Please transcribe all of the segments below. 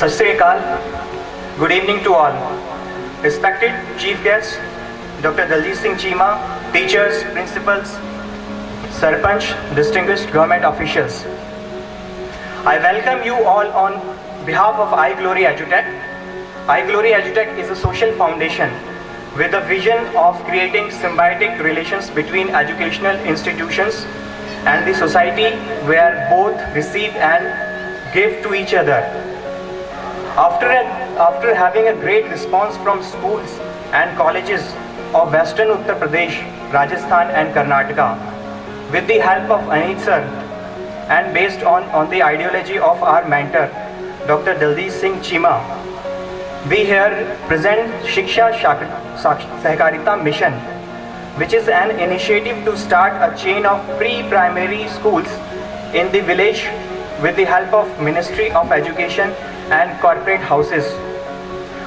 Sat Sri Akal. Good evening to all. Respected Chief Guest, Dr. Daljit Singh Cheema, teachers, principals, Sarpanch, distinguished government officials. I welcome you all on behalf of iGlory EduTech. iGlory EduTech is a social foundation with a vision of creating symbiotic relations between educational institutions and the society where both receive and give to each other. After having a great response from schools and colleges of Western Uttar Pradesh, Rajasthan and Karnataka, with the help of Aneet sir and based on the ideology of our mentor, Dr. Daljit Singh Cheema, we here present Shiksha Sahakarita Mission, which is an initiative to start a chain of pre-primary schools in the village with the help of Ministry of Education and corporate houses.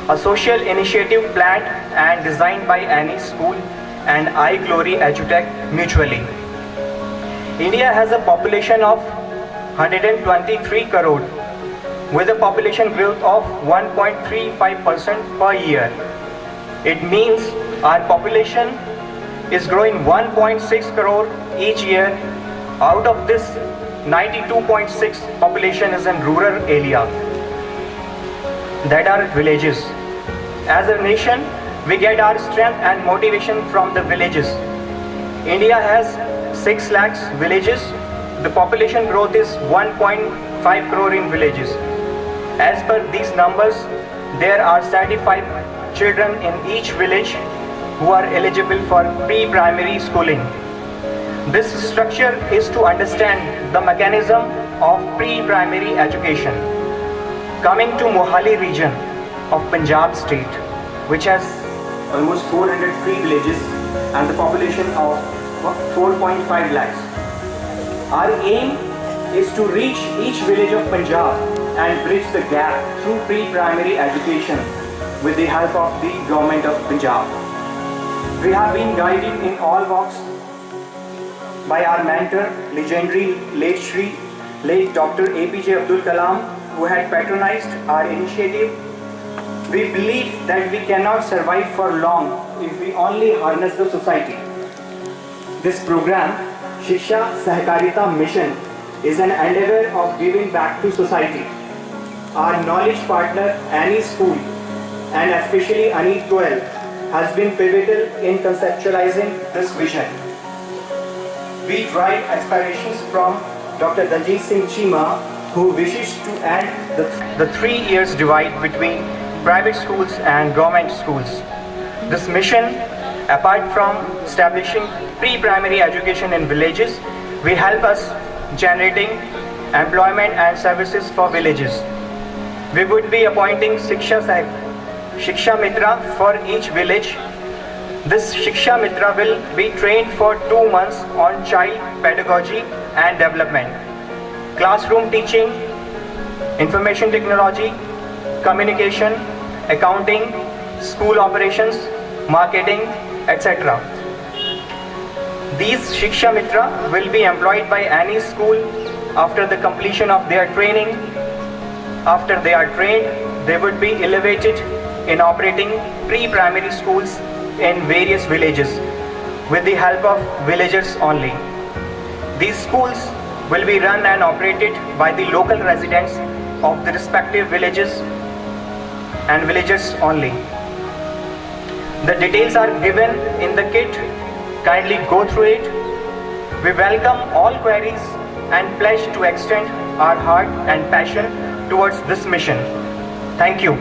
A social initiative planned and designed by any school and iGlory EduTech mutually. India has a population of 123 crore with a population growth of 1.35% per year. It means our population is growing 1.6 crore each year. Out of this, 92.6 population is in rural area, that are villages. As a nation, we get our strength and motivation from the villages. India has 6 lakhs villages. The population growth is 1.5 crore in villages. As per these numbers, there are 75 children in each village who are eligible for pre-primary schooling. This structure is to understand the mechanism of pre-primary education. Coming to Mohali region of Punjab state, which has almost 403 villages and the population of 4.5 lakhs. Our aim is to reach each village of Punjab and bridge the gap through pre-primary education with the help of the government of Punjab. We have been guided in all walks by our mentor, legendary late Dr. APJ Abdul Kalam, who had patronized our initiative. We believe that we cannot survive for long if we only harness the society. This program, Shiksha Sahakarita Mission, is an endeavor of giving back to society. Our knowledge partner, Annie School, and especially Aneet Goel, has been pivotal in conceptualizing this vision. We drive aspirations from Dr. Daljit Singh Cheema, who wishes to end the 3 years divide between private schools and government schools. This mission, apart from establishing pre-primary education in villages, will help us generating employment and services for villages. We would be appointing Shiksha Mitra for each village. This Shiksha Mitra will be trained for 2 months on child pedagogy and development, classroom teaching, information technology, communication, accounting, school operations, marketing, etc. These Shiksha Mitra will be employed by any school after the completion of their training. After they are trained, they would be elevated in operating pre-primary schools in various villages with the help of villagers only. These schools will be run and operated by the local residents of the respective villages and villagers only. The details are given in the kit. Kindly go through it. We welcome all queries and pledge to extend our heart and passion towards this mission. Thank you.